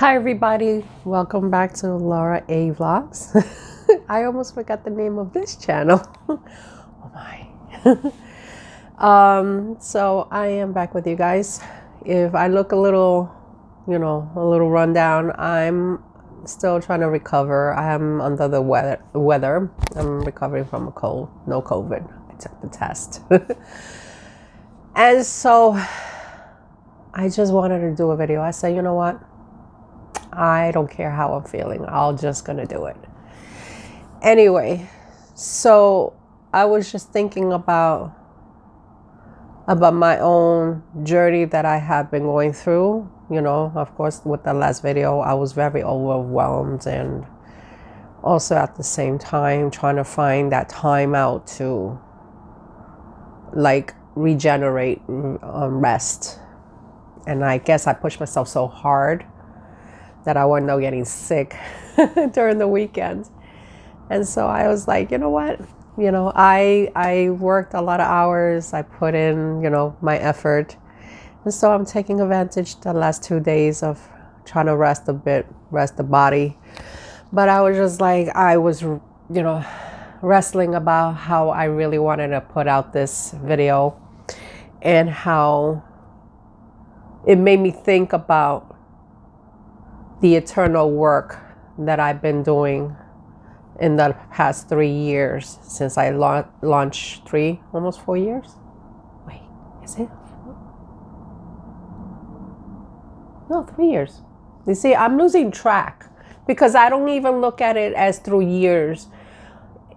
Hi everybody, welcome back to Laura A Vlogs. I almost forgot the name of this channel. Oh my. So I am back with you guys. If I look a little, a little rundown, I'm still trying to recover. I'm under the weather. I'm recovering from a cold, no COVID. I took the test. And so I just wanted to do a video. I said, you know what? I don't care how I'm feeling. I'm just gonna do it. Anyway, so I was just thinking about my own journey that I have been going through. Of course, with the last video, I was very overwhelmed and also at the same time trying to find that time out to like regenerate, rest. And I guess I pushed myself so hard that I wound up getting sick during the weekend. And so I was like, you know what? I worked a lot of hours. I put in, my effort. And so I'm taking advantage the last 2 days of trying to rest a bit, rest the body. But I was just like, I was, wrestling about how I really wanted to put out this video and how it made me think about the eternal work that I've been doing in the past 3 years since I launched almost 4 years. Wait, is it? No, 3 years. You see, I'm losing track because I don't even look at it as through years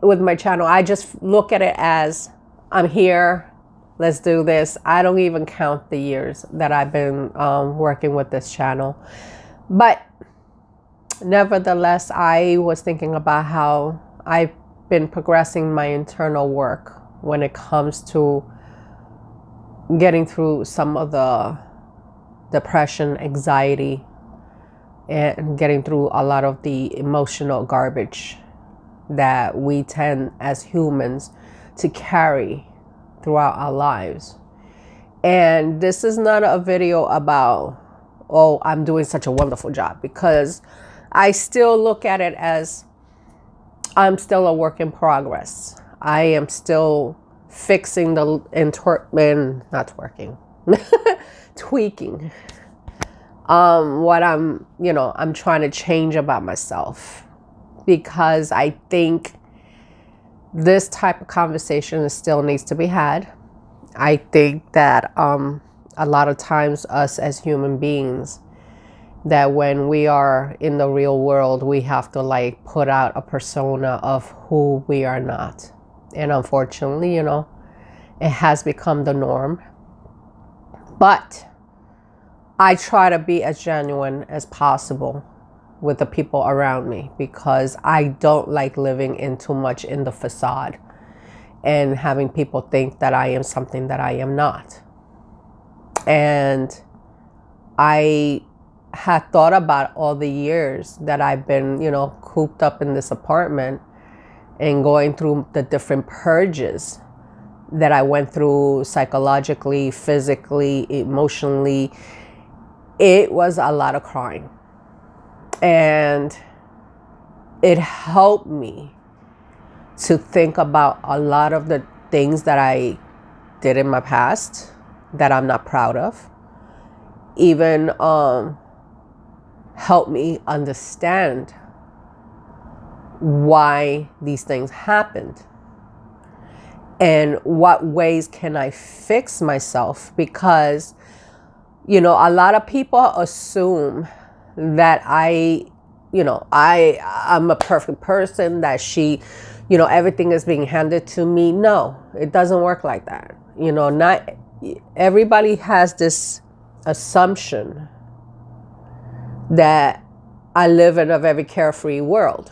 with my channel. I just look at it as I'm here. Let's do this. I don't even count the years that I've been working with this channel. But nevertheless, I was thinking about how I've been progressing my internal work when it comes to getting through some of the depression, anxiety, and getting through a lot of the emotional garbage that we tend as humans to carry throughout our lives. And this is not a video about, oh, I'm doing such a wonderful job, because I still look at it as I'm still a work in progress. I am still fixing the tweaking what I'm trying to change about myself, because I think this type of conversation still needs to be had. I think that a lot of times us as human beings, that when we are in the real world, we have to like put out a persona of who we are not. And unfortunately, it has become the norm. But I try to be as genuine as possible with the people around me, because I don't like living in too much in the facade and having people think that I am something that I am not. And I had thought about all the years that I've been, cooped up in this apartment and going through the different purges that I went through psychologically, physically, emotionally. It was a lot of crying. And it helped me to think about a lot of the things that I did in my past that I'm not proud of. Even help me understand why these things happened and what ways can I fix myself, because a lot of people assume that I'm a perfect person, that everything is being handed to me. No, it doesn't work like that. Not everybody has this assumption that I live in a very carefree world.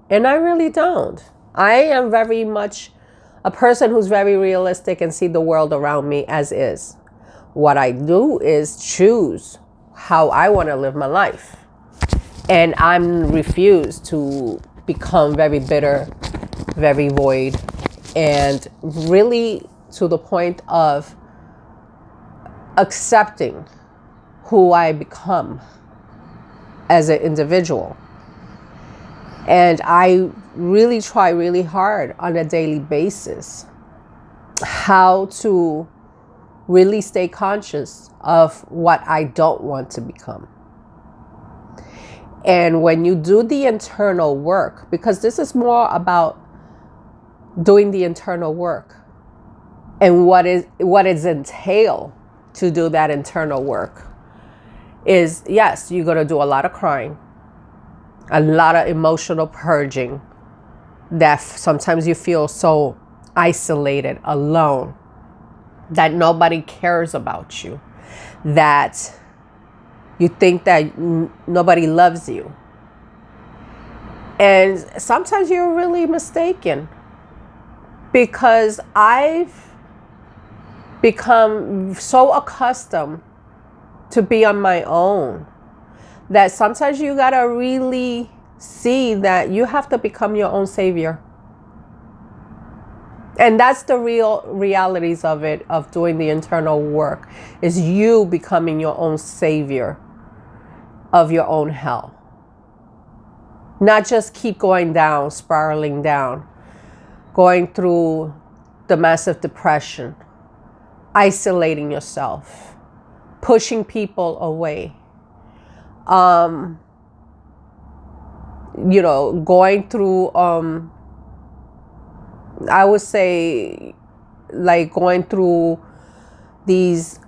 And I really don't. I am very much a person who's very realistic and see the world around me as is. What I do is choose how I want to live my life. And I'm refused to become very bitter, very void, and really to the point of accepting who I become as an individual. And I really try really hard on a daily basis how to really stay conscious of what I don't want to become. And when you do the internal work, because this is more about doing the internal work and what is entailed to do that internal work is, yes, you're going to do a lot of crying, a lot of emotional purging, that sometimes you feel so isolated, alone, that nobody cares about you, that you think that nobody loves you. And sometimes you're really mistaken, because I've become so accustomed to be on my own that sometimes you gotta really see that you have to become your own savior. And that's the real realities of it, of doing the internal work, is you becoming your own savior of your own hell. Not just keep going down, spiraling down, going through the massive depression, isolating yourself, pushing people away, going through, I would say, like going through these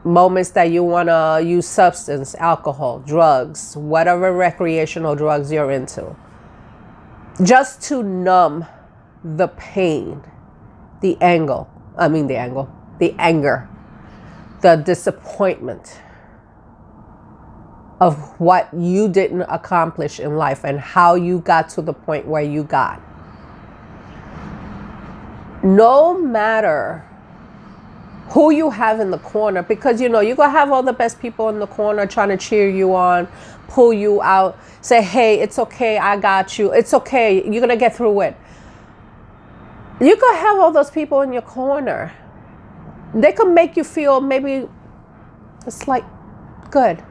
moments that you want to use substance, alcohol, drugs, whatever recreational drugs you're into, just to numb the pain, the anger, the disappointment of what you didn't accomplish in life and how you got to the point where you got. No matter who you have in the corner, because you're going to have all the best people in the corner trying to cheer you on, pull you out, say, hey, it's okay, I got you, it's okay, you're going to get through it. You could have all those people in your corner. They could make you feel maybe it's like good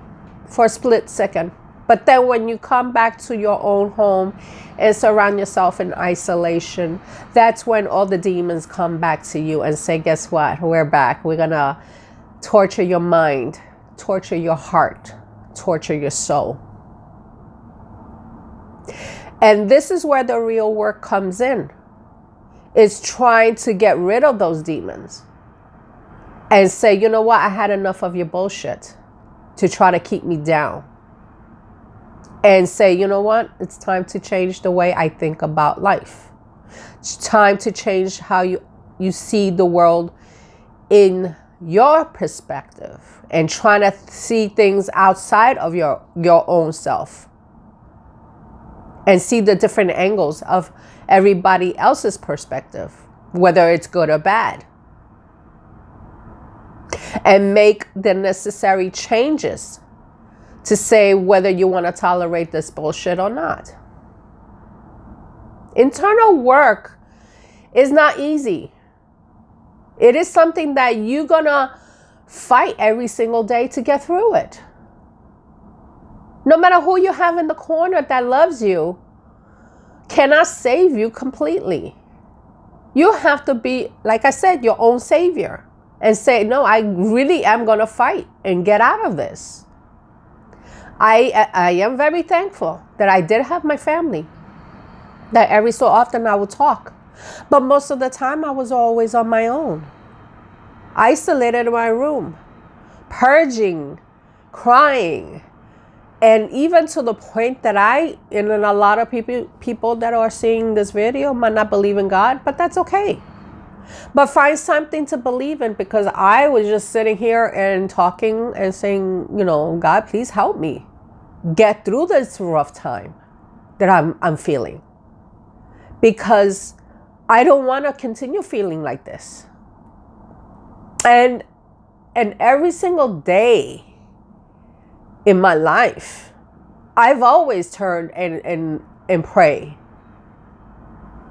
for a split second. But then when you come back to your own home and surround yourself in isolation, that's when all the demons come back to you and say, guess what? We're back. We're going to torture your mind, torture your heart, torture your soul. And this is where the real work comes in. It's trying to get rid of those demons and say, you know what? I had enough of your bullshit to try to keep me down. And say, you know what? It's time to change the way I think about life. It's time to change how you see the world in your perspective and trying to see things outside of your own self and see the different angles of everybody else's perspective, whether it's good or bad, and make the necessary changes to say whether you want to tolerate this bullshit or not. Internal work is not easy. It is something that you're gonna fight every single day to get through it. No matter who you have in the corner that loves you, cannot save you completely. You have to be, like I said, your own savior and say, no, I really am gonna fight and get out of this. I am very thankful that I did have my family, that every so often I would talk. But most of the time I was always on my own, isolated in my room, purging, crying. And even to the point that and a lot of people that are seeing this video might not believe in God, but that's okay. But find something to believe in, because I was just sitting here and talking and saying, God, please help me get through this rough time that I'm feeling, because I don't want to continue feeling like this. And every single day in my life, I've always turned and pray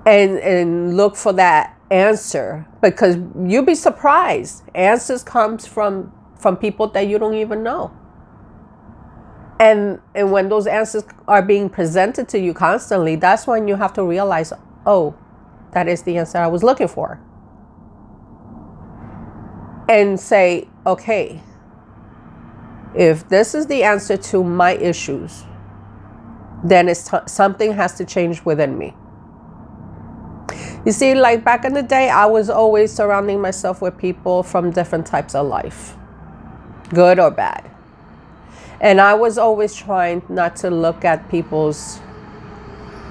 and look for that answer, because you'll be surprised. Answers comes from people that you don't even know. And when those answers are being presented to you constantly, that's when you have to realize, oh, that is the answer I was looking for. And say, okay, if this is the answer to my issues, then something has to change within me. You see, like back in the day, I was always surrounding myself with people from different types of life, good or bad. And I was always trying not to look at people's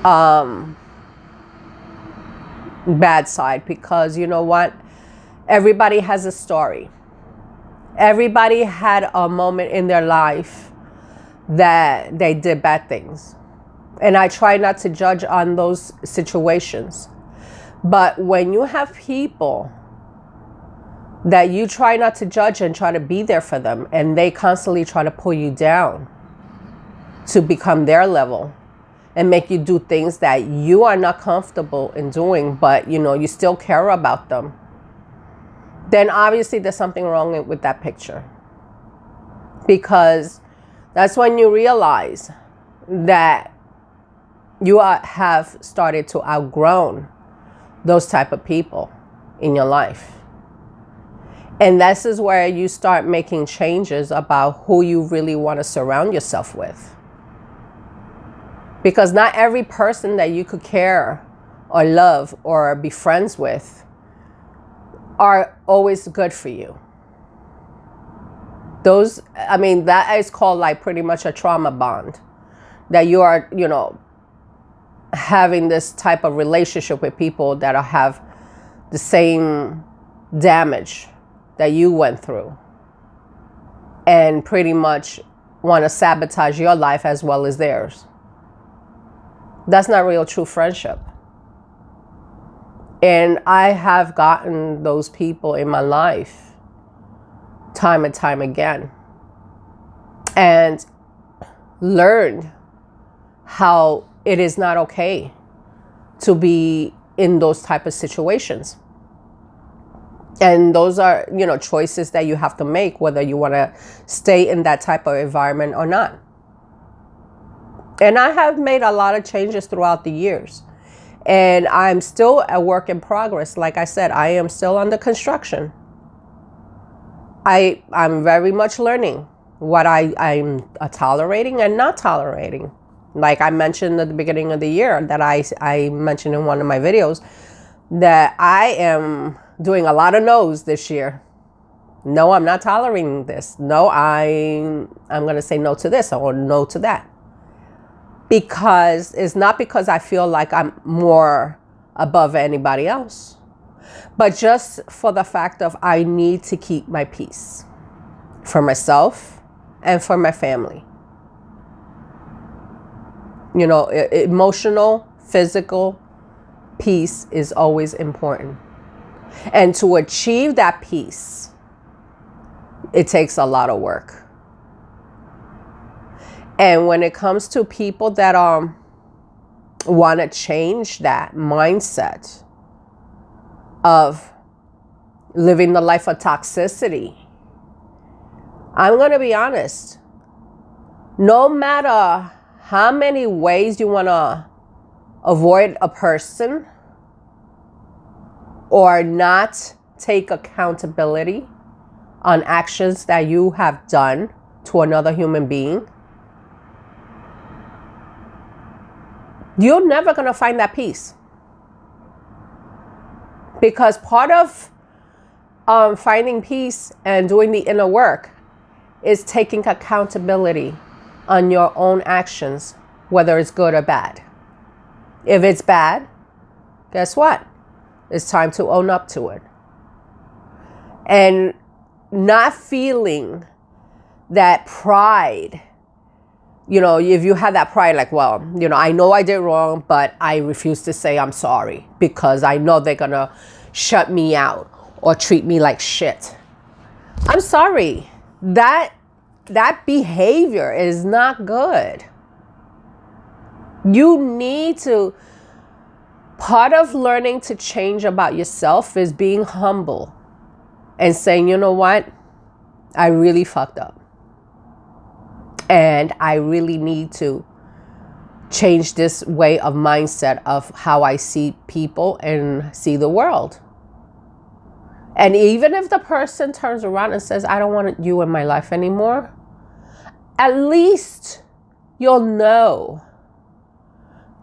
bad side, because you know what? Everybody has a story. Everybody had a moment in their life that they did bad things. And I try not to judge on those situations. But when you have people that you try not to judge and try to be there for them, and they constantly try to pull you down to become their level and make you do things that you are not comfortable in doing, but you know, you still care about them, then obviously there's something wrong with that picture. Because that's when you realize that you have started to outgrown those type of people in your life. And this is where you start making changes about who you really want to surround yourself with. Because not every person that you could care or love or be friends with are always good for you. Those, I mean, that is called like pretty much a trauma bond. That you are, you know, having this type of relationship with people that have the same damage that you went through, and pretty much want to sabotage your life as well as theirs. That's not real true friendship. And I have gotten those people in my life time and time again, and learned how it is not okay to be in those type of situations. And those are, you know, choices that you have to make, whether you want to stay in that type of environment or not. And I have made a lot of changes throughout the years. And I'm still a work in progress. Like I said, I am still under construction. I'm very much learning what I'm tolerating and not tolerating. Like I mentioned at the beginning of the year, that I mentioned in one of my videos, that I am doing a lot of no's this year. No, I'm not tolerating this. No, I'm going to say no to this or no to that. Because it's not because I feel like I'm more above anybody else, but just for the fact of I need to keep my peace for myself and for my family. You know, emotional, physical peace is always important. And to achieve that peace, it takes a lot of work. And when it comes to people that want to change that mindset of living the life of toxicity, I'm going to be honest. No matter how many ways you want to avoid a person or not take accountability on actions that you have done to another human being, you're never going to find that peace. Because part of finding peace and doing the inner work is taking accountability on your own actions, whether it's good or bad. If it's bad, guess what? It's time to own up to it. And not feeling that pride. You know, if you have that pride, like, well, you know, I know I did wrong, but I refuse to say I'm sorry because I know they're going to shut me out or treat me like shit. I'm sorry. That behavior is not good. You need to, part of learning to change about yourself is being humble and saying, you know what? I really fucked up. And I really need to change this way of mindset of how I see people and see the world. And even if the person turns around and says, I don't want you in my life anymore, at least you'll know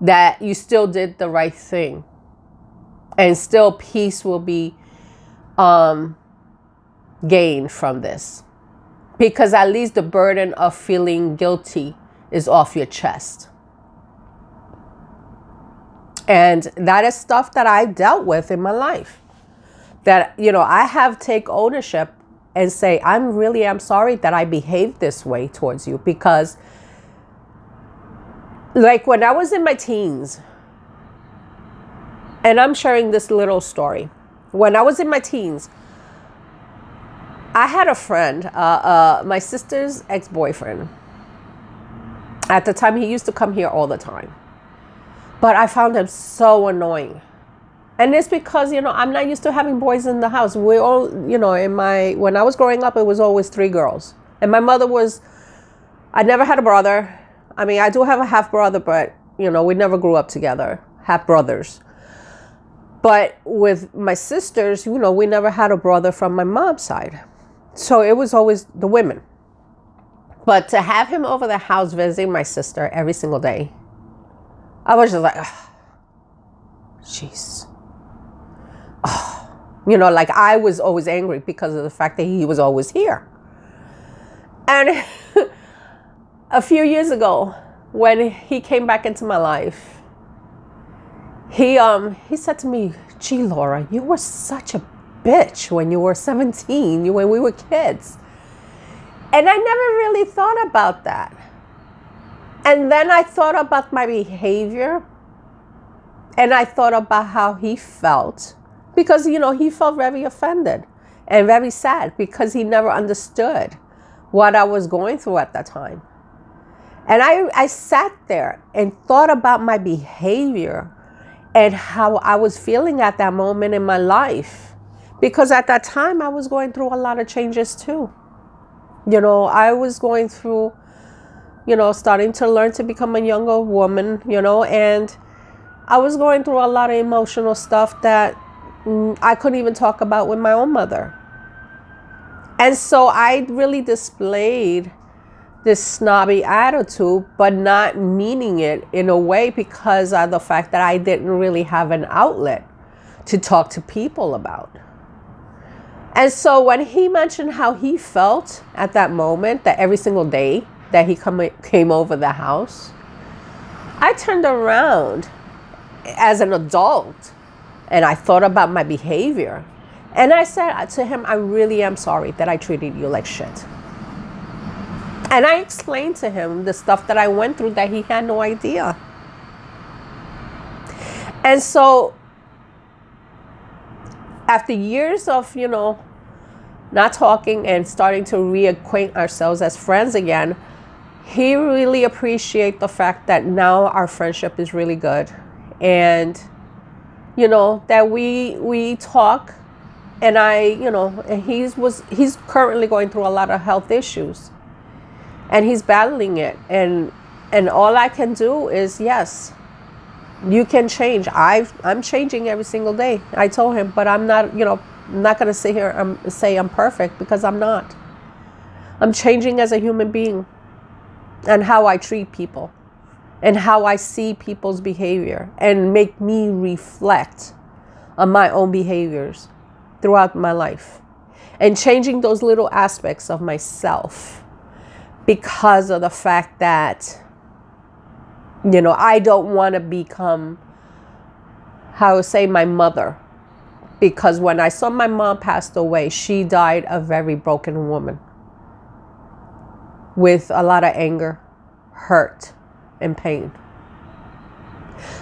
that you still did the right thing. And still peace will be gained from this. Because at least the burden of feeling guilty is off your chest. And that is stuff that I dealt with in my life. That, I have to take ownership and say, I'm sorry that I behaved this way towards you. Because like when I was in my teens, and I'm sharing this little story. When I was in my teens, I had a friend, my sister's ex-boyfriend. At the time, he used to come here all the time. But I found him so annoying. And it's because, I'm not used to having boys in the house. We all, when I was growing up, it was always 3 girls. And my mother I never had a brother. I mean, I do have a half brother, but, we never grew up together, half brothers. But with my sisters, we never had a brother from my mom's side. So it was always the women. But to have him over the house visiting my sister every single day, I was just like, jeez. Like I was always angry because of the fact that he was always here. And a few years ago, when he came back into my life, he said to me, gee, Laura, you were such a bitch when you were 17, when we were kids. And I never really thought about that. And then I thought about my behavior. And I thought about how he felt. Because, he felt very offended and very sad because he never understood what I was going through at that time. And I sat there and thought about my behavior and how I was feeling at that moment in my life. Because at that time, I was going through a lot of changes too. I was going through, starting to learn to become a younger woman, and I was going through a lot of emotional stuff that I couldn't even talk about with my own mother. And so I really displayed this snobby attitude, but not meaning it in a way because of the fact that I didn't really have an outlet to talk to people about. And so when he mentioned how he felt at that moment, that every single day that he came over the house, I turned around as an adult and I thought about my behavior. And I said to him, I really am sorry that I treated you like shit. And I explained to him the stuff that I went through that he had no idea. And so after years of, not talking and starting to reacquaint ourselves as friends again, he really appreciated the fact that now our friendship is really good. And, that we talk, and and he's currently going through a lot of health issues. And he's battling it. And all I can do is, yes, you can change. I'm changing every single day. I told him, but I'm not, I'm not going to sit here and say I'm perfect because I'm not. I'm changing as a human being and how I treat people and how I see people's behavior and make me reflect on my own behaviors throughout my life and changing those little aspects of myself. Because of the fact that, I don't want to become, how I would say, my mother. Because when I saw my mom passed away, she died a very broken woman with a lot of anger, hurt, and pain.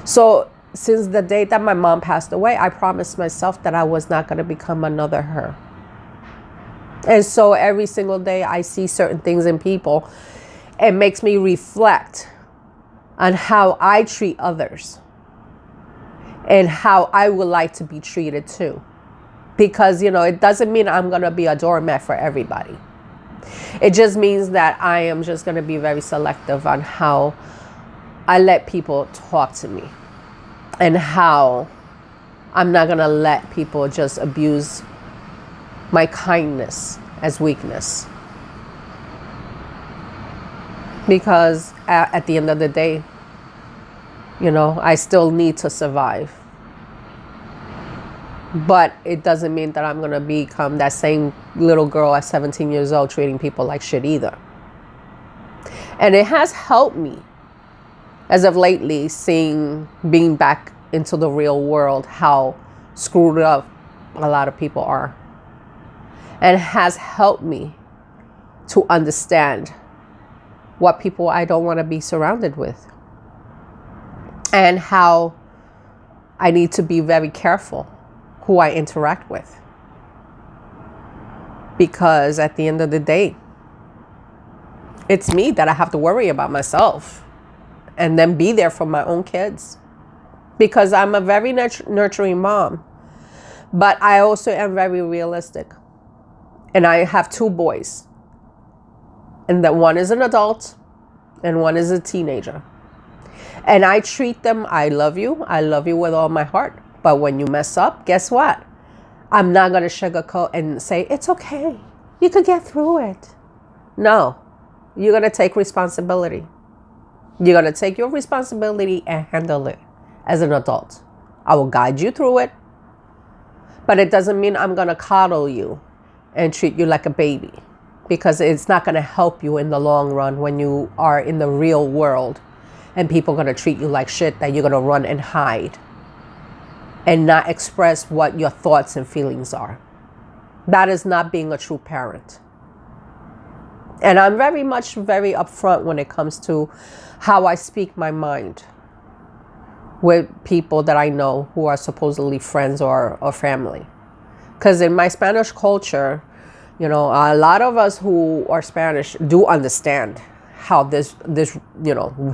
So since the day that my mom passed away, I promised myself that I was not going to become another her. And so every single day I see certain things in people. It makes me reflect on how I treat others and how I would like to be treated too. Because, it doesn't mean I'm going to be a doormat for everybody. It just means that I am just going to be very selective on how I let people talk to me, and how I'm not going to let people just abuse my kindness as weakness. Because at the end of the day, I still need to survive. But it doesn't mean that I'm going to become that same little girl at 17 years old treating people like shit either. And it has helped me as of lately, being back into the real world, how screwed up a lot of people are. And has helped me to understand what people I don't want to be surrounded with. And how I need to be very careful who I interact with. Because at the end of the day, it's me that I have to worry about myself. And then be there for my own kids. Because I'm a very nurturing mom. But I also am very realistic. And I have 2 boys. And that one is an adult and one is a teenager. And I treat them, I love you with all my heart. But when you mess up, guess what? I'm not going to sugarcoat and say, it's okay. You could get through it. No, you're going to take responsibility. You're going to take your responsibility and handle it as an adult. I will guide you through it. But it doesn't mean I'm going to coddle you and treat you like a baby. Because it's not going to help you in the long run when you are in the real world. And people are going to treat you like shit, that you're going to run and hide. And not express what your thoughts and feelings are. That is not being a true parent. And I'm very upfront when it comes to how I speak my mind with people that I know who are supposedly friends or family. Because in my Spanish culture, a lot of us who are Spanish do understand how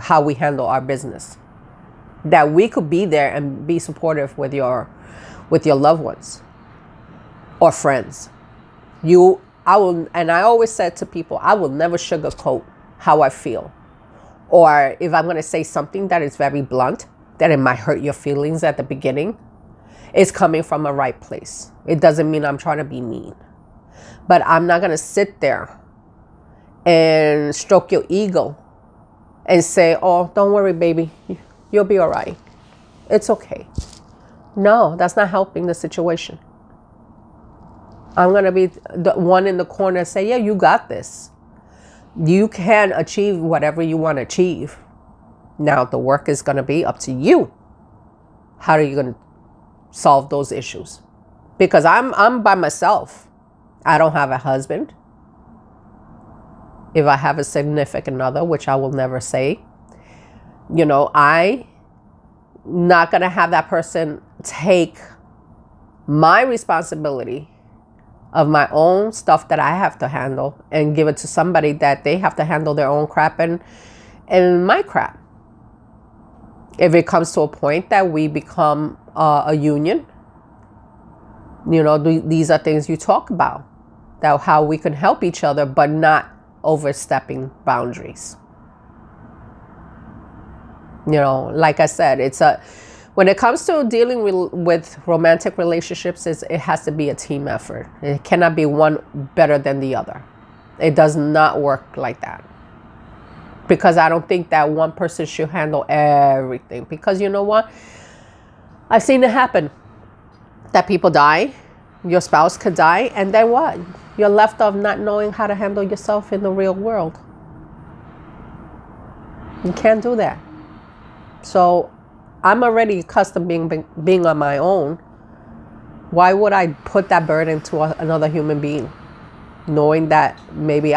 how we handle our business. That we could be there and be supportive with your loved ones or friends. I always said to people, I will never sugarcoat how I feel. Or if I'm going to say something that is very blunt, that it might hurt your feelings at the beginning, it's coming from a right place. It doesn't mean I'm trying to be mean. But I'm not going to sit there and stroke your ego and say, oh, don't worry, baby. You'll be all right. It's okay. No, that's not helping the situation. I'm going to be the one in the corner and say, yeah, you got this. You can achieve whatever you want to achieve. Now, the work is going to be up to you. How are you going to solve those issues? Because I'm by myself. I don't have a husband. If I have a significant other, which I will never say, I not going to have that person take my responsibility of my own stuff that I have to handle and give it to somebody that they have to handle their own crap and my crap. If it comes to a point that we become a union, these are things you talk about, that how we can help each other, but not overstepping boundaries. Like I said, when it comes to dealing with romantic relationships, it has to be a team effort. It cannot be one better than the other. It does not work like that. Because I don't think that one person should handle everything. Because you know what? I've seen it happen. That people die, your spouse could die, and then what? You're left of not knowing how to handle yourself in the real world. You can't do that. So I'm already accustomed being on my own. Why would I put that burden to another human being? Knowing that maybe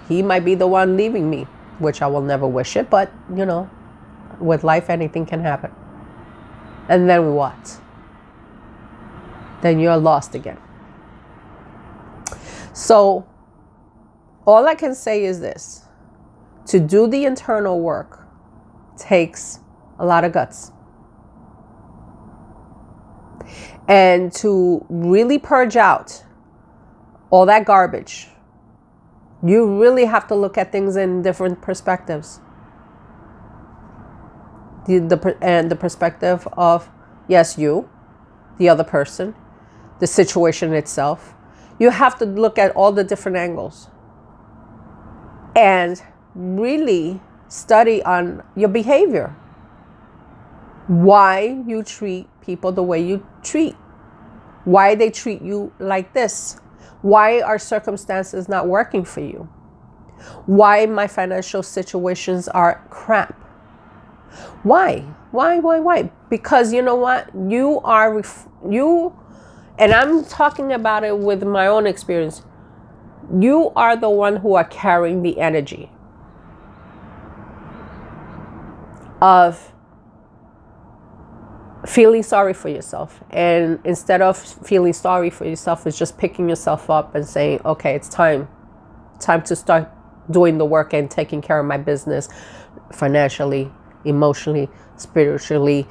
he might be the one leaving me, which I will never wish it, but with life, anything can happen. And then what? Then you're lost again. So all I can say is this: to do the internal work takes a lot of guts. And to really purge out all that garbage You really have to look at things in different perspectives. The perspective of, yes, you, the other person, the situation itself. You have to look at all the different angles and really study on your behavior. Why you treat people the way you treat. Why they treat you like this. Why are circumstances not working for you? Why my financial situations are crap. Why? Because you know what? And I'm talking about it with my own experience. You are the one who are carrying the energy of feeling sorry for yourself. And instead of feeling sorry for yourself, it's just picking yourself up and saying, okay, it's time to start doing the work and taking care of my business financially, emotionally, spiritually,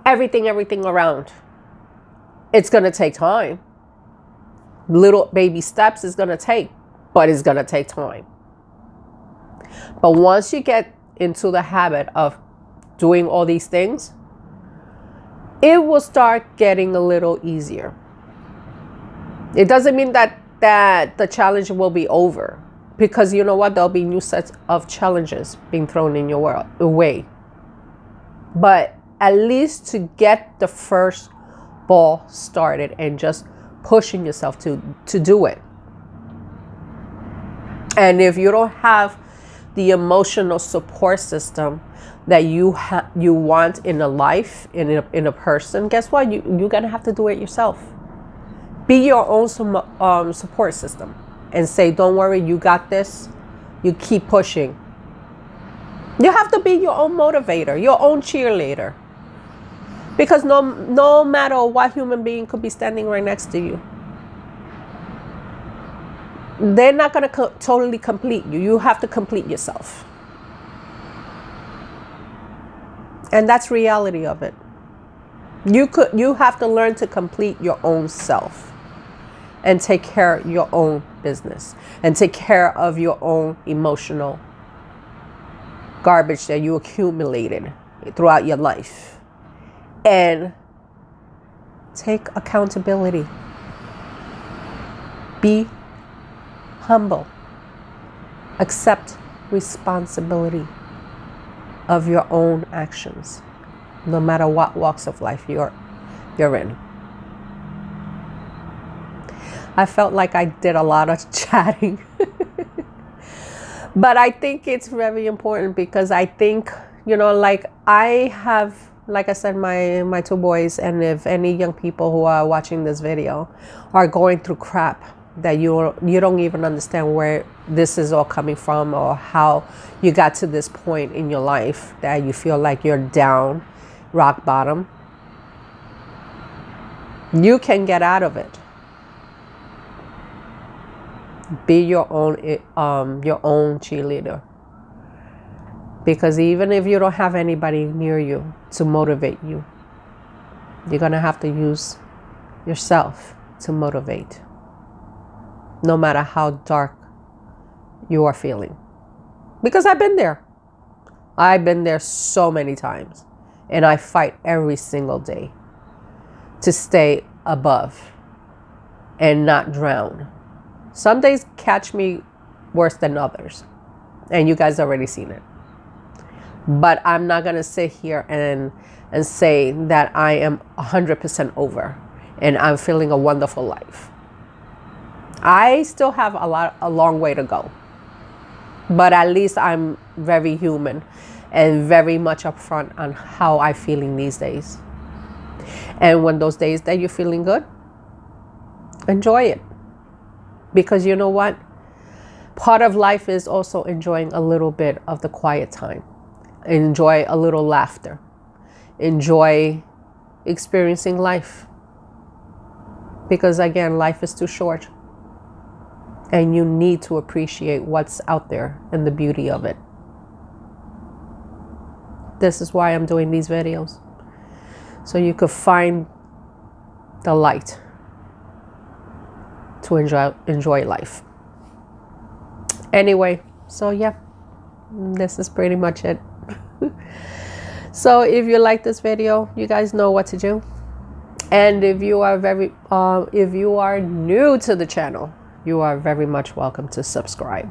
everything around. It's going to take time. Little baby steps is going to take, but it's going to take time. But once you get into the habit of doing all these things, it will start getting a little easier. It doesn't mean that the challenge will be over, because you know what? There'll be new sets of challenges being thrown in your way. But at least to get the first ball started and just pushing yourself to do it. And if you don't have the emotional support system that you want in a life, in a person, guess what? You're gonna have to do it yourself. Be your own support system and say, don't worry, you got this. You keep pushing. You have to be your own motivator, your own cheerleader. Because no matter what human being could be standing right next to you, they're not going to totally complete you. You have to complete yourself. And that's reality of it. You have to learn to complete your own self and take care of your own business and take care of your own emotional garbage that you accumulated throughout your life. And take accountability. Be humble. Accept responsibility of your own actions, no matter what walks of life you're in. I felt like I did a lot of chatting. But I think it's very important, because I think, like I said, my two boys, and if any young people who are watching this video are going through crap that you don't even understand where this is all coming from, or how you got to this point in your life that you feel like you're down, rock bottom, you can get out of it. Be your own cheerleader. Because even if you don't have anybody near you to motivate you, you're going to have to use yourself to motivate, no matter how dark you are feeling. Because I've been there. I've been there so many times. And I fight every single day to stay above and not drown. Some days catch me worse than others. And you guys already seen it. But I'm not going to sit here and say that I am 100% over and I'm feeling a wonderful life. I still have a long way to go. But at least I'm very human and very much upfront on how I'm feeling these days. And when those days that you're feeling good, enjoy it. Because you know what? Part of life is also enjoying a little bit of the quiet time. Enjoy a little laughter. Enjoy experiencing life. Because again, life is too short. And you need to appreciate what's out there and the beauty of it. This is why I'm doing these videos. So you could find the light to enjoy life. Anyway, so yeah, this is pretty much it. So if you like this video, you guys know what to do. And if you are new to the channel, you are very much welcome to subscribe.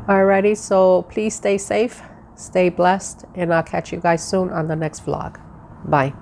Alrighty, so please stay safe, stay blessed, and I'll catch you guys soon on the next vlog. Bye.